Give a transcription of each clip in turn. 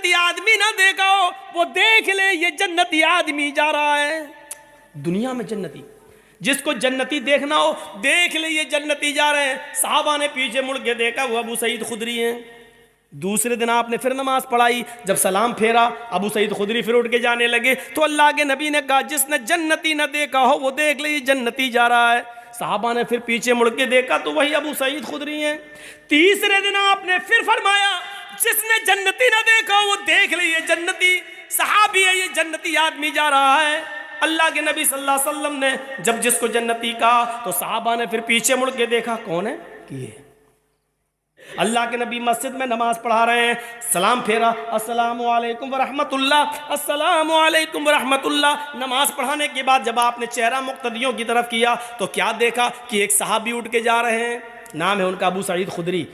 جنتی آدمی نہ دیکھا ہو وہ دیکھ لے یہ جنتی آدمی جا رہا ہے. دنیا میں جنتی، جس کو جنتی دیکھنا ہو دیکھ لے یہ جنتی جا رہے ہیں. صحابہ نے پیچھے مڑ کے دیکھا وہ ابو سعید خدری ہیں. دوسرے دن آپ نے پھر نماز پڑھائی، جب سلام پھیرا ابو سعید خدری پھر اٹھ کے جانے لگے تو اللہ کے نبی نے کہا جس نے جنتی نہ دیکھا ہو وہ دیکھ لے یہ جنتی جا رہا ہے. صحابہ نے پھر پیچھے مڑ کے دیکھا تو وہی ابو سعید خدری ہیں. تیسرے دن آپ نے پھر فرمایا جس نے جنتی نہ دیکھا ہو وہ دیکھ لے یہ جنتی صحابی ہے، یہ جنتی آدمی جا رہا ہے. اللہ کے نبی صلی اللہ علیہ وسلم نے جب جس کو جنتی کہا تو صحابہ نے پھر پیچھے مڑ کے دیکھا کون ہے یہ. اللہ کے نبی مسجد میں نماز پڑھا رہے ہیں، سلام پھیرا السلام علیکم ورحمت اللہ، السلام علیکم ورحمت اللہ. نماز پڑھانے کے بعد جب آپ نے چہرہ مقتدیوں کی طرف کیا تو کیا دیکھا کہ ایک صحابی اٹھ کے جا رہے ہیں، نام ہے ان کا ابو سعید خدری.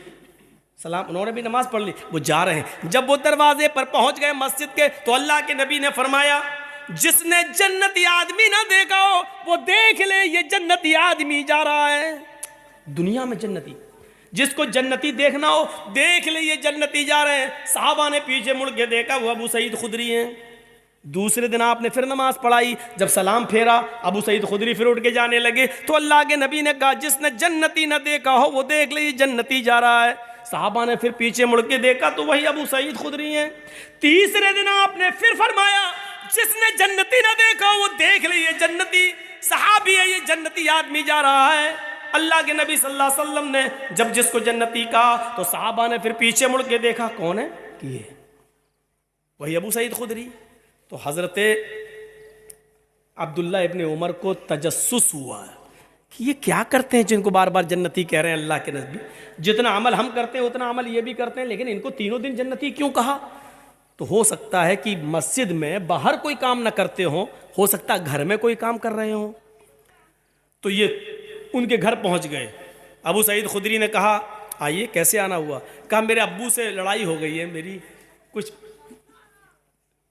سلام، انہوں نے بھی نماز پڑھ لی، وہ جا رہے ہیں. جب وہ دروازے پر پہنچ گئے مسجد کے تو اللہ کے نبی نے فرمایا جس نے جنتی آدمی نہ دیکھا ہو وہ دیکھ لے یہ جنتی آدمی جا رہا ہے. دنیا میں جنتی، جس کو جنتی دیکھنا ہو دیکھ لے یہ جنتی جا رہے ہیں. صحابہ نے پیچھے مڑ کے دیکھا وہ ابو سعید خدری ہیں. دوسرے دن آپ نے پھر نماز پڑھائی، جب سلام پھیرا ابو سعید خدری پھر اٹھ کے جانے لگے تو اللہ کے نبی نے کہا جس نے جنتی نہ دیکھا ہو وہ دیکھ لے یہ جنتی جا رہا ہے. صحابہ نے پھر پیچھے مڑ کے دیکھا تو وہی ابو سعید خدری ہیں. تیسرے دن آپ نے پھر فرمایا جس نے جنتی نہ دیکھا وہ دیکھ لے یہ جنتی صحابی ہے، یہ جنتی آدمی جا رہا ہے. اللہ کے نبی صلی اللہ علیہ وسلم نے جب جس کو جنتی کہا تو صحابہ نے پھر پیچھے مڑ کے دیکھا کون ہے یہ، وہی ابو سعید خدری. تو حضرت عبداللہ ابن عمر کو تجسس ہوا کہ یہ کیا کرتے ہیں جن کو بار بار جنتی کہہ رہے ہیں اللہ کے نبی. جتنا عمل ہم کرتے ہیں اتنا عمل یہ بھی کرتے ہیں، لیکن ان کو تینوں دن جنتی کیوں کہا؟ تو ہو سکتا ہے کہ مسجد میں باہر کوئی کام نہ کرتے ہوں، ہو سکتا ہے گھر میں کوئی کام کر رہے ہوں. تو یہ ان کے گھر پہنچ گئے. ابو سعید خدری نے کہا آئیے کیسے آنا ہوا؟ کہا میرے ابو سے لڑائی ہو گئی ہے میری، کچھ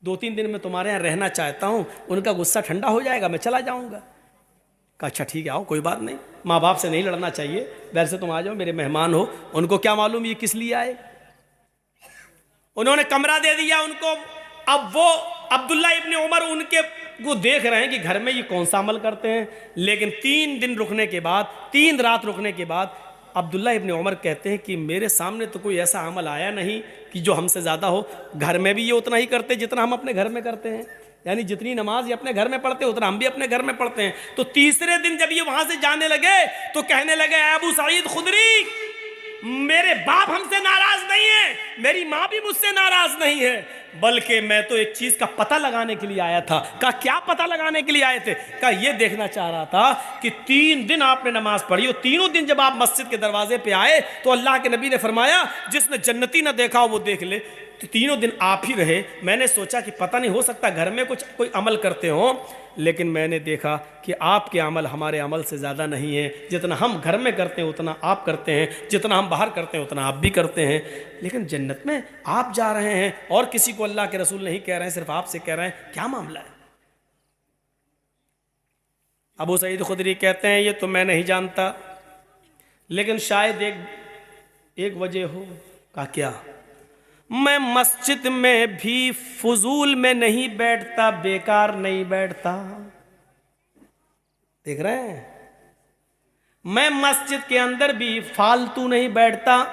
2-3 دن میں تمہارے یہاں رہنا چاہتا ہوں، ان کا غصہ ٹھنڈا ہو جائے گا میں چلا جاؤں گا. کہا اچھا ٹھیک ہے آؤ، کوئی بات نہیں، ماں باپ سے نہیں لڑنا چاہیے، ویسے تم آ جاؤ میرے مہمان ہو. ان کو کیا معلوم یہ کس لیے آئے. انہوں نے کمرہ دے دیا ان کو. اب وہ عبداللہ ابن عمر ان کے وہ دیکھ رہے ہیں کہ گھر میں یہ کون سا عمل کرتے ہیں. لیکن 3 دن رکنے کے بعد، 3 رات رکنے کے بعد عبداللہ ابن عمر کہتے ہیں کہ میرے سامنے تو کوئی ایسا عمل آیا نہیں کہ جو ہم سے زیادہ ہو. گھر میں بھی یہ اتنا ہی کرتے جتنا ہم اپنے گھر میں کرتے ہیں، یعنی جتنی نماز یہ اپنے گھر میں پڑھتے ہیں اتنا ہم بھی اپنے گھر میں پڑھتے ہیں. تو تیسرے دن جب یہ وہاں سے جانے لگے تو کہنے لگے اے ابو سعید خدری میرے باپ ہم سے ناراض نہیں ہے، میری ماں بھی مجھ سے ناراض نہیں ہے، بلکہ میں تو ایک چیز کا پتہ لگانے کے لیے آیا تھا. کہا کیا پتہ لگانے کے لیے آئے تھے؟ کہا یہ دیکھنا چاہ رہا تھا کہ 3 دن آپ نے نماز پڑھی اور تینوں دن جب آپ مسجد کے دروازے پہ آئے تو اللہ کے نبی نے فرمایا جس نے جنتی نہ دیکھا وہ دیکھ لے. تو تینوں دن آپ ہی رہے. میں نے سوچا کہ پتہ نہیں ہو سکتا گھر میں کوئی عمل کرتے ہوں، لیکن میں نے دیکھا کہ آپ کے عمل ہمارے عمل سے زیادہ نہیں ہے. جتنا ہم گھر میں کرتے ہیں اتنا آپ کرتے ہیں، جتنا ہم باہر کرتے ہیں اتنا آپ بھی کرتے ہیں. لیکن جنت میں آپ جا رہے ہیں اور کسی کو اللہ کے رسول نہیں کہہ رہے ہیں، صرف آپ سے کہہ رہے ہیں، کیا معاملہ ہے؟ ابو سعید خدری کہتے ہیں یہ تو میں نہیں جانتا، لیکن شاید ایک وجہ ہو. کہا کیا؟ میں مسجد میں بھی فضول میں نہیں بیٹھتا، بیکار نہیں بیٹھتا. دیکھ رہے ہیں، میں مسجد کے اندر بھی فالتو نہیں بیٹھتا.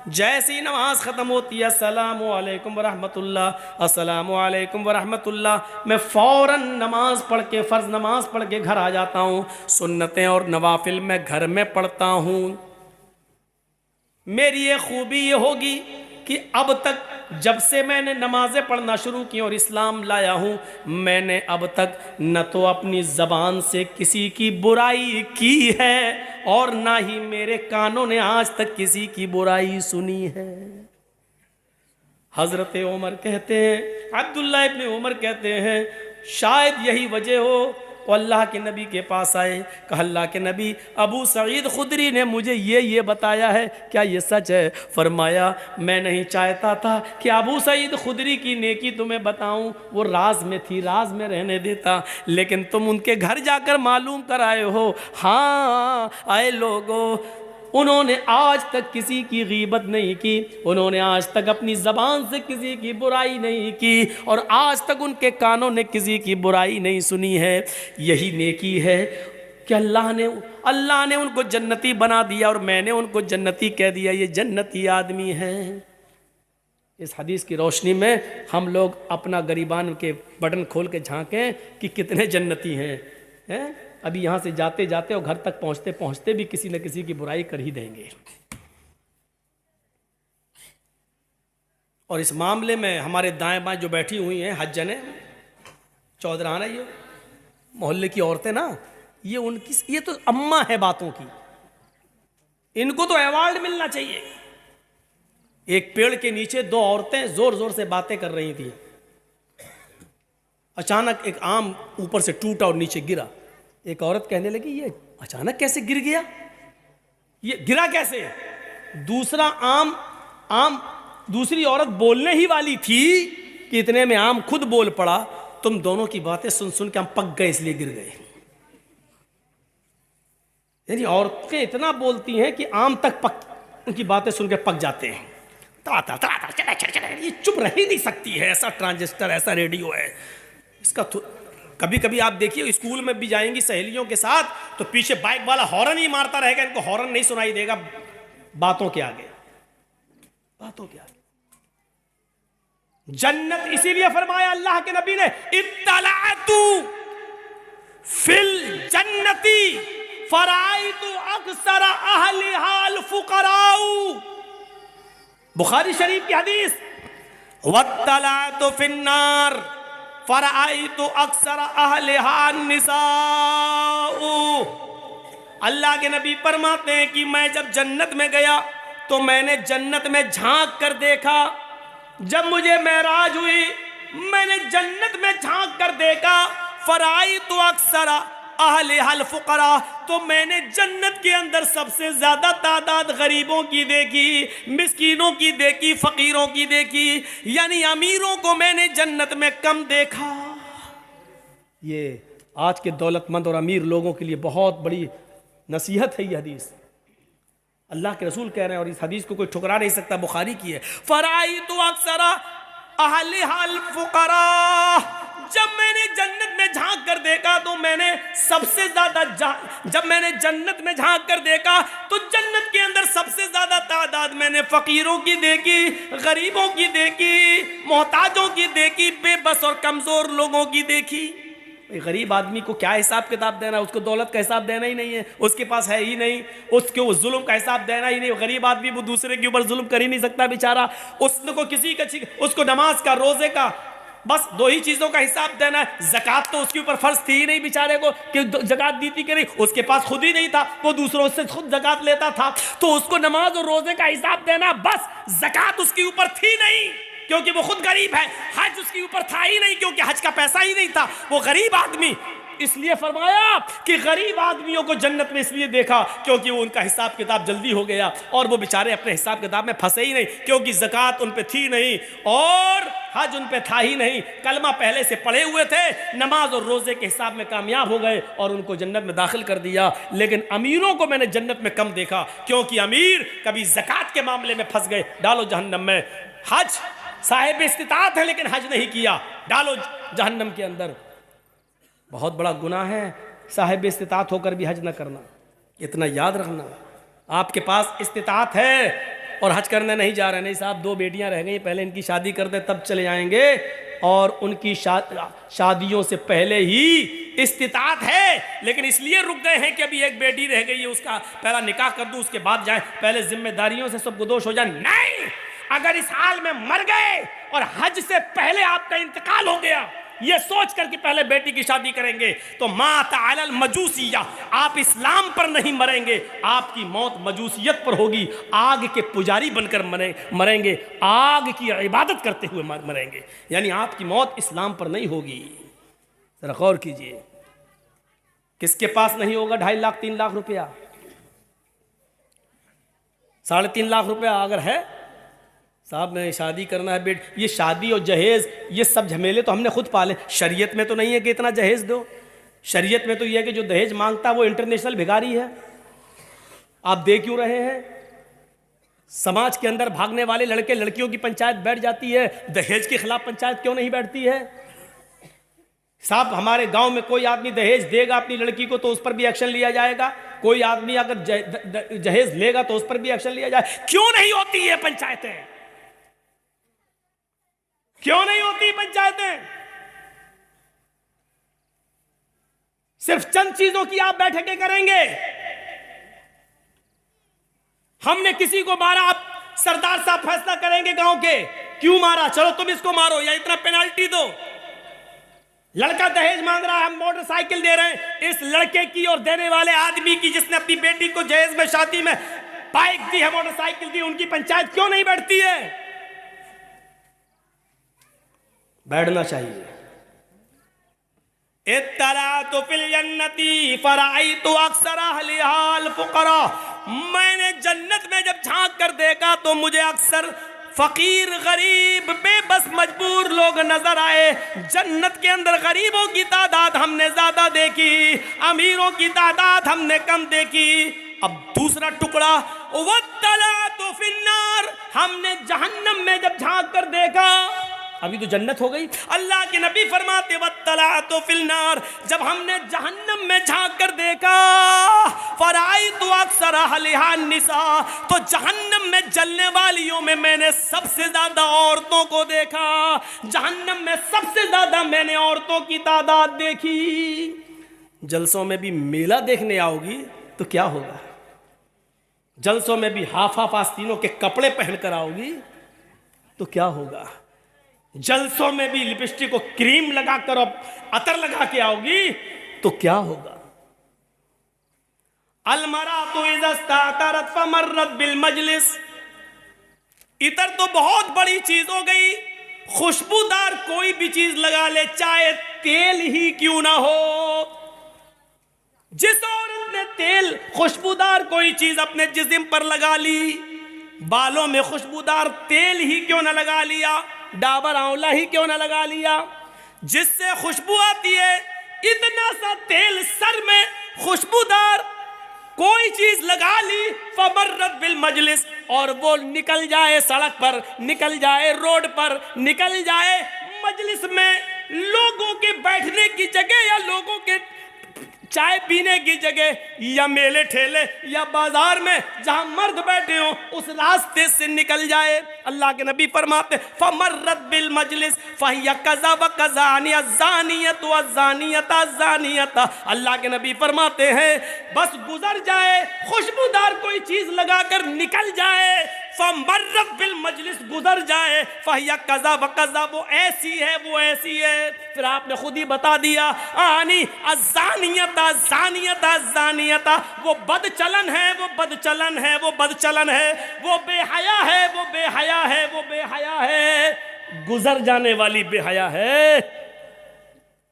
جیسی نماز ختم ہوتی ہے السلام علیکم ورحمت اللہ، السلام علیکم ورحمت اللہ، میں فوراً نماز پڑھ کے، فرض نماز پڑھ کے گھر آ جاتا ہوں. سنتیں اور نوافل میں گھر میں پڑھتا ہوں. میری یہ خوبی یہ ہوگی کہ اب تک جب سے میں نے نمازیں پڑھنا شروع کی اور اسلام لایا ہوں، میں نے اب تک نہ تو اپنی زبان سے کسی کی برائی کی ہے اور نہ ہی میرے کانوں نے آج تک کسی کی برائی سنی ہے. حضرت عمر کہتے ہیں، عبداللہ ابن عمر کہتے ہیں شاید یہی وجہ ہو. وہ اللہ کے نبی کے پاس آئے. کہا اللہ کے نبی ابو سعید خدری نے مجھے یہ بتایا ہے، کیا یہ سچ ہے؟ فرمایا میں نہیں چاہتا تھا کہ ابو سعید خدری کی نیکی تمہیں بتاؤں، وہ راز میں تھی، راز میں رہنے دیتا، لیکن تم ان کے گھر جا کر معلوم کر آئے ہو. ہاں آئے لوگو، انہوں نے آج تک کسی کی غیبت نہیں کی، انہوں نے آج تک اپنی زبان سے کسی کی برائی نہیں کی، اور آج تک ان کے کانوں نے کسی کی برائی نہیں سنی ہے۔ یہی نیکی ہے کہ اللہ نے ان کو جنتی بنا دیا، اور میں نے ان کو جنتی کہہ دیا، یہ جنتی آدمی ہیں۔ اس حدیث کی روشنی میں ہم لوگ اپنا گریبان کے بٹن کھول کے جھانکیں کہ کتنے جنتی ہیں۔ ابھی یہاں سے جاتے جاتے اور گھر تک پہنچتے پہنچتے بھی کسی نہ کسی کی برائی کر ہی دیں گے۔ اور اس معاملے میں ہمارے دائیں بائیں جو بیٹھی ہوئی ہیں حجنیں چودرانہ، یہ محلے کی عورتیں نا، یہ تو اماں ہے باتوں کی، ان کو تو ایوارڈ ملنا چاہیے۔ ایک پیڑ کے نیچے دو عورتیں زور زور سے باتیں کر رہی تھیں، اچانک ایک آم اوپر سے ٹوٹا اور نیچے گرا۔ ایک عورت کہنے لگی یہ اچانک کیسے گر گیا، یہ گرا کیسے؟ دوسری عورت بولنے ہی والی تھی کہ اتنے میں آم خود بول پڑا، تم دونوں کی باتیں سن سن کے ہم پک گئے اس لیے گر گئے۔ یعنی عورتیں اتنا بولتی ہیں کہ آم تک ان کی باتیں سن کے پک جاتے ہیں۔ یہ چپ رہ ہی نہیں سکتی ہے، ایسا ٹرانزسٹر، ایسا ریڈیو ہے اس کا۔ کبھی کبھی آپ دیکھیے اسکول میں بھی جائیں گی سہیلیوں کے ساتھ تو پیچھے بائک والا ہارن ہی مارتا رہے گا، ان کو ہارن نہیں سنائی دے گا باتوں کے آگے۔ جنت اسی لیے فرمایا اللہ کے نبی نے اطلعت فی الجنت فرائیت اکثر اہلھا الفقراء، بخاری شریف کی حدیث، واطلعت فی النار فرائیت اکثر اہلھا النساء۔ اللہ کے نبی فرماتے ہیں کہ میں جب جنت میں گیا تو میں نے جنت میں جھانک کر دیکھا، جب مجھے معراج ہوئی میں نے جنت میں جھانک کر دیکھا، فرائیت اکثر اہلھا الفقراء، تو میں نے جنت کے اندر سب سے زیادہ تعداد غریبوں کی دیکھی، مسکینوں کی دیکھی، فقیروں کی دیکھی، یعنی امیروں کو میں نے جنت میں کم دیکھا۔ یہ آج کے دولت مند اور امیر لوگوں کے لیے بہت بڑی نصیحت ہے یہ حدیث، اللہ کے رسول کہہ رہے ہیں، اور اس حدیث کو کوئی ٹھکرا نہیں سکتا، بخاری کی ہے۔ فرائیت اکثر اہلھا الفقراء، جب میں نے جنت میں جھانک کر دیکھا تو میں نے سب سے زیادہ جب میں نے جنت میں جھانک کر دیکھا تو جنت کے اندر سب سے زیادہ تعداد میں نے فقیروں کی دیکھی، غریبوں کی دیکھی، محتاجوں کی دیکھی، بے بس اور کمزور لوگوں کی دیکھی۔ غریب آدمی کو کیا حساب کتاب دینا، اس کو دولت کا حساب دینا ہی نہیں ہے، اس کے پاس ہے ہی نہیں، اس کے ظلم کا حساب دینا ہی نہیں۔ غریب آدمی وہ دوسرے کے اوپر ظلم کر ہی نہیں سکتا بیچارہ، اس کو نماز کا، روزے کا، بس دو ہی چیزوں کا حساب دینا ہے۔ زکوٰۃ تو اس کے اوپر فرض تھی ہی نہیں بیچارے کو کہ زکوٰۃ دی تھی کہ نہیں، اس کے پاس خود ہی نہیں تھا، وہ دوسروں سے خود زکوٰۃ لیتا تھا، تو اس کو نماز اور روزے کا حساب دینا، بس زکوٰۃ اس کے اوپر تھی نہیں کیونکہ وہ خود غریب ہے، حج اس کے اوپر تھا ہی نہیں کیونکہ حج کا پیسہ ہی نہیں تھا، وہ غریب آدمی۔ اس لیے فرمایا کہ غریب آدمیوں کو جنت میں اس لیے دیکھا کیونکہ وہ ان کا حساب کتاب جلدی ہو گیا، اور وہ بیچارے اپنے حساب کتاب میں پھنسے ہی نہیں کیونکہ زکوٰۃ ان پہ تھی نہیں اور حج ان پہ تھا ہی نہیں، کلمہ پہلے سے پڑھے ہوئے تھے، نماز اور روزے کے حساب میں کامیاب ہو گئے اور ان کو جنت میں داخل کر دیا۔ لیکن امیروں کو میں نے جنت میں کم دیکھا کیونکہ امیر کبھی زکوٰۃ کے معاملے میں پھنس گئے، ڈالو جہنم میں۔ حج صاحب استطاعت ہے لیکن حج نہیں کیا، ڈالو جہنم کے اندر۔ بہت بڑا گناہ ہے صاحب استطاعت ہو کر بھی حج نہ کرنا، اتنا یاد رکھنا۔ آپ کے پاس استطاعت ہے اور حج کرنے نہیں جا رہے، نہیں صاحب دو بیٹیاں رہ گئی، پہلے ان کی شادی کر دیں تب چلے جائیں گے، اور ان کی شادیوں سے پہلے ہی استطاعت ہے لیکن اس لیے رک گئے ہیں کہ ابھی ایک بیٹی رہ گئی ہے، اس کا پہلا نکاح کر دوں اس کے بعد جائیں، پہلے ذمہ داریوں سے سب گدوش ہو جائیں۔ نہیں، اگر اس حال میں مر گئے اور حج سے پہلے آپ کا انتقال ہو گیا یہ سوچ کر کہ پہلے بیٹی کی شادی کریں گے تو مات علی المجوسیہ، آپ اسلام پر نہیں مریں گے، آپ کی موت مجوسیت پر ہوگی، آگ کے پجاری بن کر مریں گے، آگ کی عبادت کرتے ہوئے مریں گے، یعنی آپ کی موت اسلام پر نہیں ہوگی۔ ذرا غور کیجئے، کس کے پاس نہیں ہوگا 2.5 لاکھ 3 لاکھ روپیہ، 3.5 لاکھ روپیہ اگر ہے، صاحب میں شادی کرنا ہے بیٹ، یہ شادی اور جہیز یہ سب جھمیلے تو ہم نے خود پالے، شریعت میں تو نہیں ہے کہ اتنا جہیز دو، شریعت میں تو یہ ہے کہ جو دہیج مانگتا ہے وہ انٹرنیشنل بھکاری ہے، آپ دیکھ کیوں رہے ہیں؟ سماج کے اندر بھاگنے والے لڑکے لڑکیوں کی پنچایت بیٹھ جاتی ہے، دہیج کے خلاف پنچایت کیوں نہیں بیٹھتی ہے؟ صاحب ہمارے گاؤں میں کوئی آدمی دہیج دے گا اپنی لڑکی کو تو اس پر بھی ایکشن لیا جائے گا، کوئی آدمی اگر جہیز لے گا تو اس پر بھی ایکشن لیا جائے۔ کیوں نہیں ہوتی یہ پنچایتیں؟ کیوں نہیں ہوتی پنچایتیں؟ صرف چند چیزوں کی آپ بیٹھکیں کریں گے۔ ہم نے کسی کو مارا، آپ سردار صاحب فیصلہ کریں گے گاؤں کے، کیوں مارا؟ چلو تم اس کو مارو یا اتنا پینالٹی دو۔ لڑکا دہیج مانگ رہا ہے، ہم موٹر سائیکل دے رہے ہیں، اس لڑکے کی اور دینے والے آدمی کی جس نے اپنی بیٹی کو جہیز میں شادی میں بائک دی ہے، موٹر سائیکل دی، ان کی پنچایت کیوں نہیں بیٹھتی ہے؟ بیٹھنا چاہیے۔ اطلعت فی الجنۃ فرأیت اکثر اہلھا الفقراء، میں نے جنت میں جب جھانک کر دیکھا تو مجھے اکثر فقیر، غریب، بے بس، مجبور لوگ نظر آئے۔ جنت کے اندر غریبوں کی تعداد ہم نے زیادہ دیکھی، امیروں کی تعداد ہم نے کم دیکھی۔ اب دوسرا ٹکڑا، واطلعت فی النار، ہم نے جہنم میں جب جھانک کر دیکھا، ابھی تو جنت ہو گئی، اللہ کے نبی فرماتے واطلعت فی النار، جب ہم نے جہنم میں جھانک کر دیکھا، فرأیت اکثر اہلھا النساء، تو جہنم میں جلنے والیوں میں نے سب سے زیادہ عورتوں کو دیکھا، جہنم میں سب سے زیادہ میں نے عورتوں کی تعداد دیکھی۔ جلسوں میں بھی میلہ دیکھنے آؤ گی تو کیا ہوگا؟ جلسوں میں بھی ہاف آستینوں کے کپڑے پہن کر آؤ گی تو کیا ہوگا؟ جلسوں میں بھی لپسٹک کو کریم لگا کر اور عطر لگا کے آؤ گی تو کیا ہوگا؟ المرأۃ اذا استعطرت فمرت بالمجلس، عطر تو بہت بڑی چیز ہو گئی، خوشبودار کوئی بھی چیز لگا لے، چاہے تیل ہی کیوں نہ ہو۔ جس عورت نے تیل، خوشبودار کوئی چیز اپنے جسم پر لگا لی، بالوں میں خوشبودار تیل ہی کیوں نہ لگا لیا، ڈابر آنولا ہی کیوں نہ لگا لیا، جس سے خوشبو آتی ہے، اتنا سا تیل سر میں خوشبودار کوئی چیز لگا لی، فمرت بالمجلس، اور وہ نکل جائے سڑک پر، نکل جائے روڈ پر، نکل جائے مجلس میں، لوگوں کے بیٹھنے کی جگہ یا لوگوں کے چائے پینے کی جگہ یا میلے ٹھیلے یا بازار میں جہاں مرد بیٹھے ہوں اس راستے سے نکل جائے۔ اللہ کے نبی فرماتے فمرت بالمجلس فہی کذا وکذا الزانیۃ والزانیۃ الزانیۃ، اللہ کے نبی فرماتے ہیں بس گزر جائے، خوشبودار کوئی چیز لگا کر نکل جائے، فمرت بالمجلس، گزر جائے، فہی کذا وکذا، وہ ایسی ہے، وہ ایسی ہے۔ پھر آپ نے خود ہی بتا دیا آنی الزانیۃ الزانیۃ الزانیۃ، وہ بد چلن ہے، وہ بد چلن ہے، وہ بد چلن ہے، وہ بے حیا ہے، وہ بے حیا ہے، وہ بے حیا ہے، گزر جانے والی بے حیا ہے،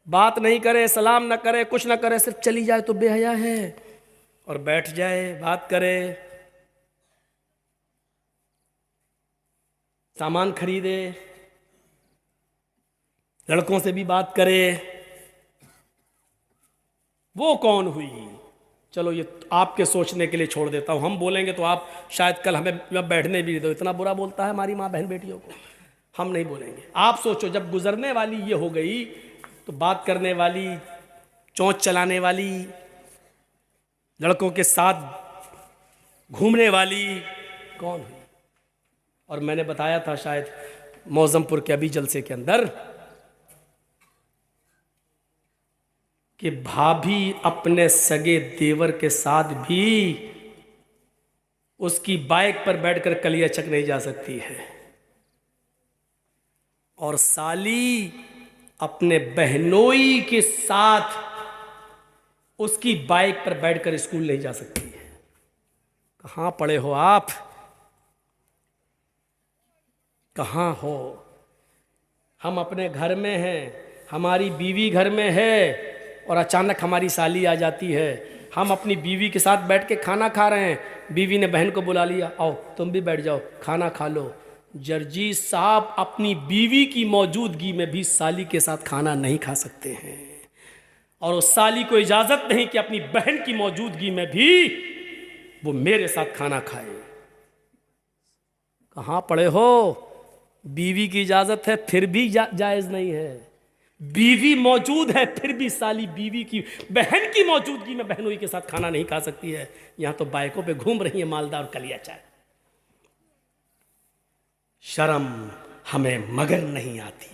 بات نہیں کرے، سلام نہ کرے، کچھ نہ کرے، صرف چلی جائے تو بے حیا ہے، اور بیٹھ جائے بات کرے، سامان خریدے، لڑکوں سے بھی بات کرے، وہ کون ہوئی؟ چلو یہ آپ کے سوچنے کے لیے چھوڑ دیتا ہوں، ہم بولیں گے تو آپ شاید کل ہمیں بیٹھنے بھی دو، اتنا برا بولتا ہے ہماری ماں بہن بیٹیوں کو، ہم نہیں بولیں گے۔ آپ سوچو جب گزرنے والی یہ ہو گئی تو بات کرنے والی، چونچ چلانے والی، لڑکوں کے ساتھ گھومنے والی کون ہوئی؟ اور میں نے بتایا تھا شاید موزم پور کے ابھی جلسے کے اندر کہ بھابھی اپنے سگے دیور کے ساتھ بھی اس کی بائک پر بیٹھ کر کلیہ چک نہیں جا سکتی ہے، اور سالی اپنے بہنوئی کے ساتھ اس کی بائک پر بیٹھ کر اسکول نہیں جا سکتی ہے۔ کہاں پڑے ہو آپ؟ کہاں ہو؟ ہم اپنے گھر میں ہیں، ہماری بیوی گھر میں ہے، اور اچانک ہماری سالی آ جاتی ہے، ہم اپنی بیوی کے ساتھ بیٹھ کے کھانا کھا رہے ہیں، بیوی نے بہن کو بلا لیا، آؤ تم بھی بیٹھ جاؤ کھانا کھا لو۔ جرجی صاحب اپنی بیوی کی موجودگی میں بھی سالی کے ساتھ کھانا نہیں کھا سکتے ہیں، اور اس سالی کو اجازت نہیں کہ اپنی بہن کی موجودگی میں بھی وہ میرے ساتھ کھانا کھائے۔ کہاں پڑے ہو؟ بیوی کی اجازت ہے پھر بھی جائز نہیں ہے، بیوی موجود ہے پھر بھی سالی بیوی کی بہن کی موجودگی میں بہنوئی کے ساتھ کھانا نہیں کھا سکتی ہے۔ یہاں تو بائکوں پہ گھوم رہی ہیں مالدار کلیا چائے۔ شرم ہمیں مگر نہیں آتی۔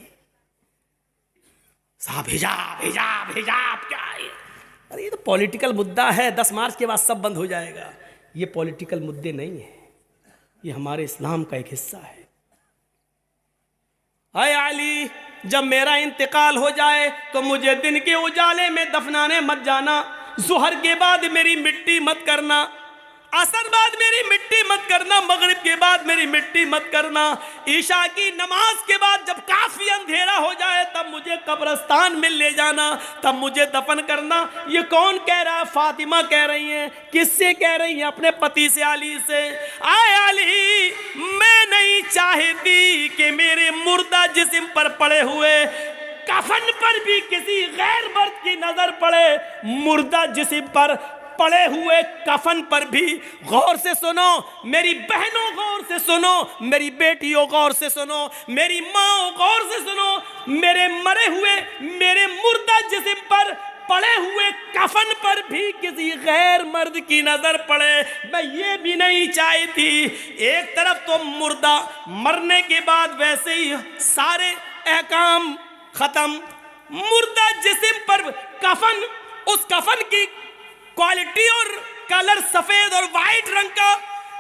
صاحب حجاب حجاب حجاب کیا ہے؟ ارے یہ تو پولیٹیکل مدعا ہے، 10 مارچ کے بعد سب بند ہو جائے گا۔ یہ پولیٹیکل مدعے نہیں ہیں، یہ ہمارے اسلام کا ایک حصہ ہے۔ اے علی، جب میرا انتقال ہو جائے تو مجھے دن کے اجالے میں دفنانے مت جانا، ظہر کے بعد میری مٹی مت کرنا، عصر بعد میری مٹی مت کرنا، مغرب کے بعد میری مٹی مت کرنا، عشاء کی نماز کے بعد جب کافی اندھیرا ہو جائے تب مجھے قبرستان میں لے جانا، تب مجھے دفن کرنا۔ یہ کون کہہ رہا ہے؟ فاطمہ کہہ رہی ہیں۔ کس سے کہہ رہی ہیں؟ اپنے پتی سے، علی سے۔ اے علی، میں نہیں چاہتی کہ میرے مردہ جسم پر پڑے ہوئے کفن پر بھی کسی غیر مرد کی نظر پڑے۔ مردہ جسم پر پڑے ہوئے کفن پر بھی غور سے سنو، میری بہنوں غور سے سنو، میری بیٹیوں غور سے سنو، میری ماں غور سے سنو، میرے مرے ہوئے میرے مردہ جسم پر پڑے ہوئے کفن پر بھی کسی غیر مرد کی نظر پڑے۔ میں یہ بھی نہیں چاہتی۔ ایک طرف تو مردہ مرنے کے بعد ویسے ہی سارے احکام ختم، مردہ جسم پر کفن، اس کفن کی کوالٹی اور کلر سفید اور وائٹ رنگ کا،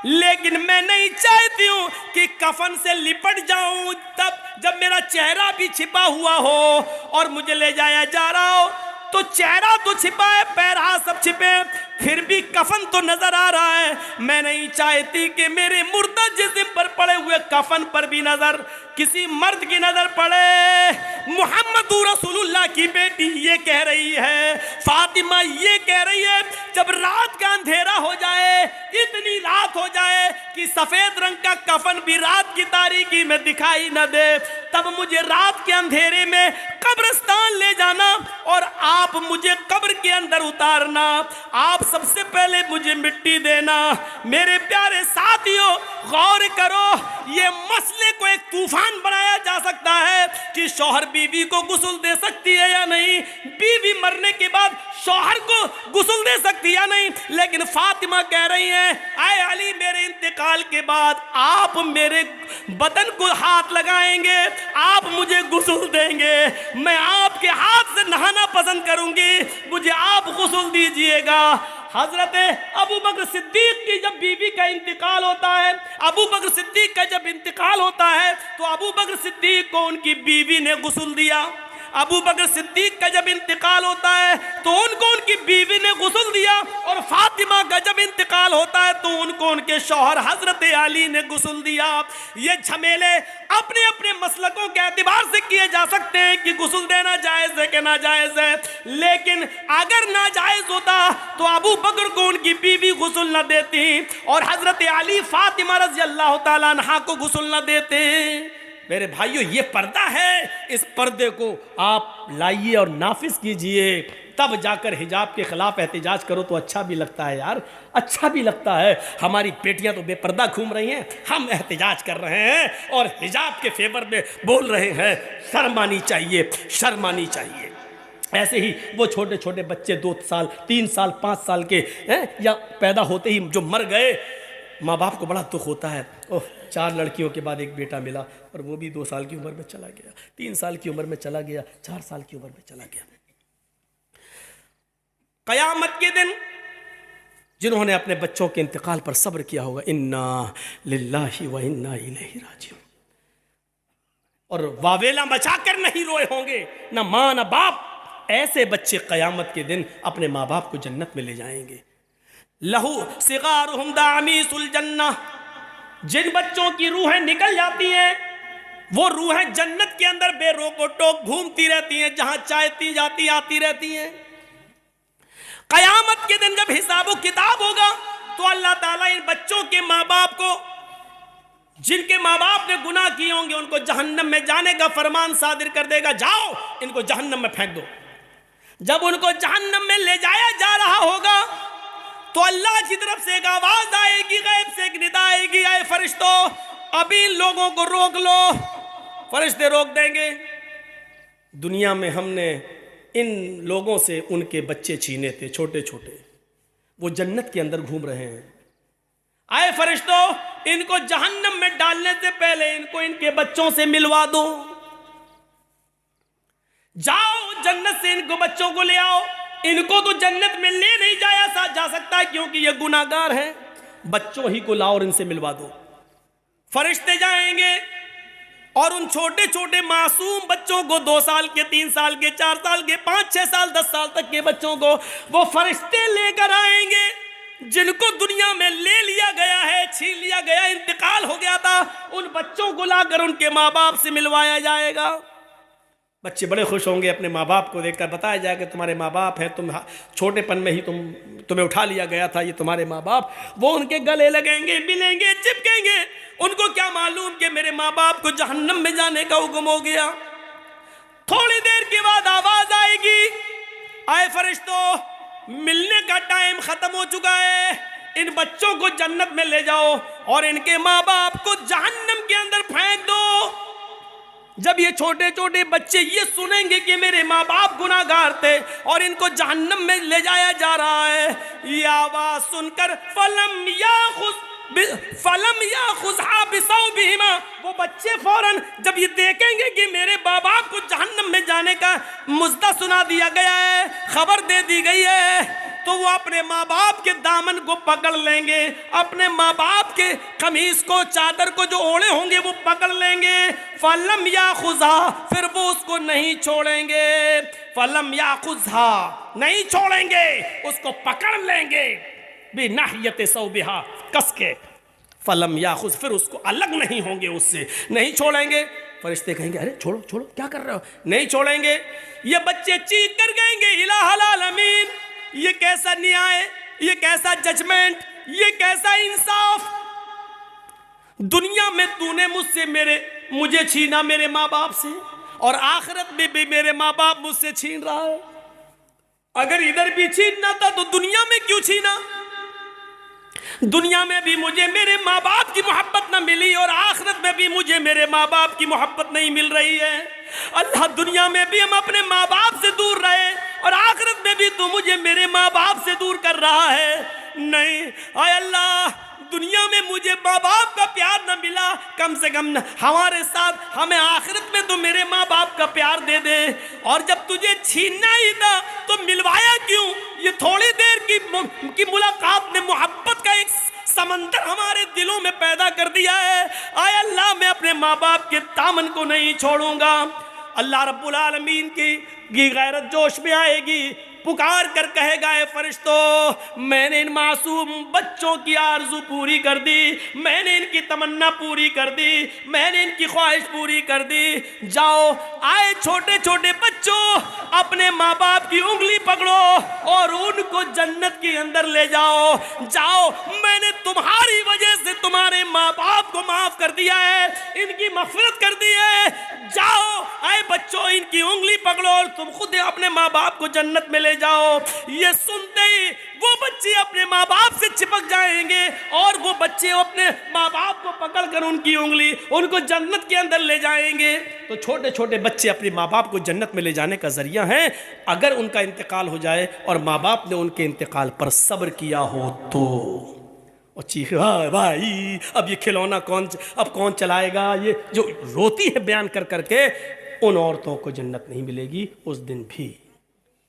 لیکن میں نہیں چاہتی ہوں کہ کفن سے لپٹ جاؤں تب جب میرا چہرہ بھی چھپا ہوا ہو اور مجھے لے جایا جا رہا ہو تو چہرہ تو چھپا ہے، پیر ہاتھ سب چھپے، پھر بھی کفن تو نظر آ رہا ہے۔ میں نہیں چاہتی کہ میرے مردہ جسم پر پڑے ہوئے کفن پر بھی نظر کسی مرد کی نظر پڑے۔ محمد رسول اللہ کی بیٹی یہ کہہ رہی ہے، فاطمہ یہ کہہ رہی ہے، جب رات کا اندھیرا ہو جائے، اتنی رات ہو جائے کہ سفید رنگ کا کفن بھی رات کی تاریکی میں دکھائی نہ دے، تب مجھے رات کے اندھیرے میں قبرستان لے جانا اور آپ مجھے قبر کے اندر اتارنا، آپ سب سے پہلے مجھے مٹی دینا۔ میرے پیارے ساتھیوں، غور کرو، یہ مسئلے کو ایک طوفان بنایا جا سکتا ہے کہ شوہر بیوی کو غسل دے سکتی ہے یا نہیں، بیوی مرنے کے بعد شوہر کو غسل دے سکتی ہے یا نہیں، لیکن فاطمہ کہہ رہی ہیں، اے علی، میرے انتقال کے بعد آپ میرے بدن کو ہاتھ لگائیں گے، آپ مجھے غسل دیں گے، میں آپ کے ہاتھ سے نہانا پسند کروں گی، مجھے آپ غسل دیجئے گا۔ حضرت ابو بکر صدیق کی جب بیوی کا انتقال ہوتا ہے، ابو بکر صدیق کا جب انتقال ہوتا ہے تو ابو بکر صدیق کو ان کی بیوی نے غسل دیا۔ ابو بکر صدیق کا جب انتقال ہوتا ہے تو ان کو ان کی بیوی نے غسل دیا، اور فاطمہ کا جب انتقال ہوتا ہے تو ان کو ان کے شوہر حضرت علی نے غسل دیا۔ یہ جھمیلے اپنے اپنے مسلکوں کے اعتبار سے کیے جا سکتے ہیں کہ غسل دینا جائز ہے کہ ناجائز ہے، لیکن اگر ناجائز ہوتا تو ابو بکر کو ان کی بیوی غسل نہ دیتی اور حضرت علی فاطمہ رضی اللہ تعالیٰ عنہا کو غسل نہ دیتے۔ میرے بھائیو، یہ پردہ ہے، اس پردے کو آپ لائیے اور نافذ کیجئے، تب جا کر حجاب کے خلاف احتجاج کرو تو اچھا بھی لگتا ہے یار، اچھا بھی لگتا ہے۔ ہماری بیٹیاں تو بے پردہ گھوم رہی ہیں، ہم احتجاج کر رہے ہیں اور حجاب کے فیور میں بول رہے ہیں، شرم آنی چاہیے، شرم آنی چاہیے۔ ایسے ہی وہ چھوٹے چھوٹے بچے 2 سال 3 سال 5 سال کے یا پیدا ہوتے ہی جو مر گئے، ماں باپ کو بڑا دکھ ہوتا ہے، اوہ 4 لڑکیوں کے بعد ایک بیٹا ملا اور وہ بھی 2 سال کی عمر میں چلا گیا، 3 سال کی عمر میں چلا گیا، 4 سال کی عمر میں چلا گیا۔ قیامت کے دن جنہوں نے اپنے بچوں کے انتقال پر صبر کیا ہوگا، انا للہ و انا الیہ راجعون، اور واویلا مچا کر نہیں روئے ہوں گے، نہ ماں نہ باپ، ایسے بچے قیامت کے دن اپنے ماں باپ کو جنت میں لے جائیں گے۔ لہو صغارہم دعامیس الجنہ، جن بچوں کی روحیں نکل جاتی ہیں وہ روحیں جنت کے اندر بے روک و ٹوک گھومتی رہتی ہیں، جہاں چاہتی جاتی آتی رہتی ہیں۔ قیامت کے دن جب حساب و کتاب ہوگا تو اللہ تعالیٰ ان بچوں کے ماں باپ کو، جن کے ماں باپ نے گناہ کیے ہوں گے، ان کو جہنم میں جانے کا فرمان صادر کر دے گا، جاؤ ان کو جہنم میں پھینک دو۔ جب ان کو جہنم میں لے جایا جا رہا ہوگا تو اللہ کی طرف سے ایک آواز آئے گی، غیب سے ایک ندا آئے گی، اے فرشتوں ابھی ان لوگوں کو روک لو۔ فرشتے روک دیں گے۔ دنیا میں ہم نے ان لوگوں سے ان کے بچے چھینے تھے، چھوٹے چھوٹے، وہ جنت کے اندر گھوم رہے ہیں۔ اے فرشتوں ان کو جہنم میں ڈالنے سے پہلے ان کو ان کے بچوں سے ملوا دو۔ جاؤ جنت سے ان کو بچوں کو لے آؤ۔ ان کو تو جنت میں لے نہیں جا سکتا کیونکہ یہ گناہ گار ہیں، بچوں ہی کو لاؤ اور ان سے ملوا دو۔ فرشتے جائیں گے اور ان چھوٹے چھوٹے معصوم بچوں کو 2 سال کے، 3 سال کے، 4 سال کے، 5 6 سال 10 سال تک کے بچوں کو وہ فرشتے لے کر آئیں گے جن کو دنیا میں لے لیا گیا ہے، چھین لیا گیا، انتقال ہو گیا تھا۔ ان بچوں کو لا کر ان کے ماں باپ سے ملوایا جائے گا۔ بچے بڑے خوش ہوں گے اپنے ماں باپ کو دیکھ کر، بتایا جائے کہ تمہارے ماں باپ ہیں، تم چھوٹے پن میں ہی تمہیں اٹھا لیا گیا تھا، یہ تمہارے ماں باپ۔ وہ ان کے گلے لگیں گے، ملیں گے، چپکیں گے۔ ان کو کیا معلوم کہ میرے ماں باپ کو جہنم میں جانے کا حکم ہو گیا۔ تھوڑی دیر کے بعد آواز آئے گی، اے فرشتوں ملنے کا ٹائم ختم ہو چکا ہے، ان بچوں کو جنت میں لے جاؤ اور ان کے ماں باپ کو جہنم کے اندر پھینک دو۔ جب یہ چھوٹے چھوٹے بچے یہ سنیں گے کہ میرے ماں باپ گناہ گار تھے اور ان کو جہنم میں لے جایا جا رہا ہے، یہ آواز سن کر فلم یاخذھا بثوبہما، وہ بچے فوراً جب یہ دیکھیں گے کہ میرے ماں باپ کو جہنم میں جانے کا مژدہ سنا دیا گیا ہے، خبر دے دی گئی ہے، تو وہ اپنے ماں باپ کے دامن کو پکڑ لیں گے، اپنے ماں باپ کے قمیص کو، چادر کو جو اوڑے ہوں گے وہ پکڑ لیں گے۔ فلم یاخذھا، پھر وہ اس کو نہیں چھوڑیں گے، فلم یاخذھا نہیں چھوڑیں گے، اس کو پکڑ لیں گے بناحیۃ ثوبہا، کس کے، فلم یاخذ، پھر اس کو الگ نہیں ہوں گے، اس سے نہیں چھوڑیں گے۔ فرشتے کہیں گے ارے چھوڑو چھوڑو، کیا کر رہے ہو؟ نہیں چھوڑیں گے۔ یہ بچے چیخ کر کہیں گے الہ العالمین، یہ کیسا نیائے، یہ کیسا ججمنٹ، یہ کیسا انصاف، دنیا میں تو نے مجھے چھینا میرے ماں باپ سے، اور آخرت میں بھی میرے ماں باپ مجھ سے چھین رہا ہے۔ اگر ادھر بھی چھیننا تھا تو دنیا میں کیوں چھینا؟ دنیا میں بھی مجھے میرے ماں باپ کی محبت نہ ملی اور آخرت میں بھی مجھے میرے ماں باپ کی محبت نہیں مل رہی ہے۔ اللہ دنیا میں بھی ہم اپنے ماں باپ سے دور رہے اور آخرت میں بھی تو مجھے میرے ماں باپ سے دور کر رہا ہے۔ نہیں اے اللہ، دنیا میں مجھے ماں باپ کا پیار نہ ملا، کم سے کم ہمارے ساتھ ہمیں آخرت میں تو میرے ماں باپ کا پیار دے دے، اور جب تجھے چھیننا ہی تھا تو ملوایا کیوں؟ یہ تھوڑی دیر کی ملاقات نے محبت کا ایک سمندر ہمارے دلوں میں پیدا کر دیا ہے۔ اے اللہ میں اپنے ماں باپ کے دامن کو نہیں چھوڑوں گا۔ اللہ رب العالمین کی غیرت جوش میں آئے گی، پکار کر کہے گا اے فرشتوں میں نے ان معصوم بچوں کی آرزو پوری کر دی، میں نے ان کی تمنا پوری کر دی، میں نے ان کی خواہش پوری کر دی۔ جاؤ آئے چھوٹے چھوٹے بچوں، اپنے ماں باپ کی انگلی پکڑو اور ان کو جنت کے اندر لے جاؤ۔ جاؤ، میں نے تمہاری وجہ سے تمہارے ماں باپ کو معاف کر دیا ہے، ان کی مغفرت کر دی ہے۔ جاؤ اے بچوں، ان کی انگلی پکڑو اور تم خود اپنے ماں باپ کو جنت میں لے جاؤ۔ یہ سنتے ہی وہ بچے اپنے ماں باپ سے چپک جائیں گے اور وہ بچے اپنے ماں باپ کو پکڑ کر ان کی انگلی ان کو جنت کے اندر لے جائیں گے۔ تو چھوٹے چھوٹے بچے اپنے ماں باپ کو جنت میں لے جانے کا ذریعہ ہیں، اگر ان کا انتقال ہو جائے اور ماں باپ نے ان کے انتقال پر صبر کیا ہو تو۔ اور چیخ بھائی اب یہ کھلونا کون چلائے گا، یہ جو روتی ہے بیان کر کر کے، ان عورتوں کو جنت نہیں ملے گی اس دن بھی،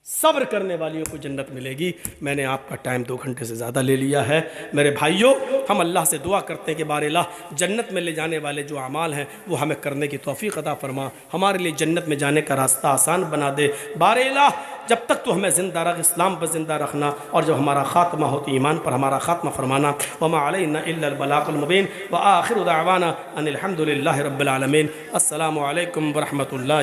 صبر کرنے والیوں کو جنت ملے گی۔ میں نے آپ کا ٹائم 2 گھنٹے سے زیادہ لے لیا ہے۔ میرے بھائیوں، ہم اللہ سے دعا کرتے ہیں کہ بار الہ جنت میں لے جانے والے جو اعمال ہیں وہ ہمیں کرنے کی توفیق عطا فرما، ہمارے لیے جنت میں جانے کا راستہ آسان بنا دے۔ بار الہ جب تک تو ہمیں زندہ رکھ، اسلام پر زندہ رکھنا، اور جب ہمارا خاتمہ ہوتی ایمان پر ہمارا خاتمہ فرمانا۔ وما علینا الا البلاغ المبین، وآخر دعوانا ان الحمد للہ رب العالمین۔ السلام علیکم ورحمۃ اللہ۔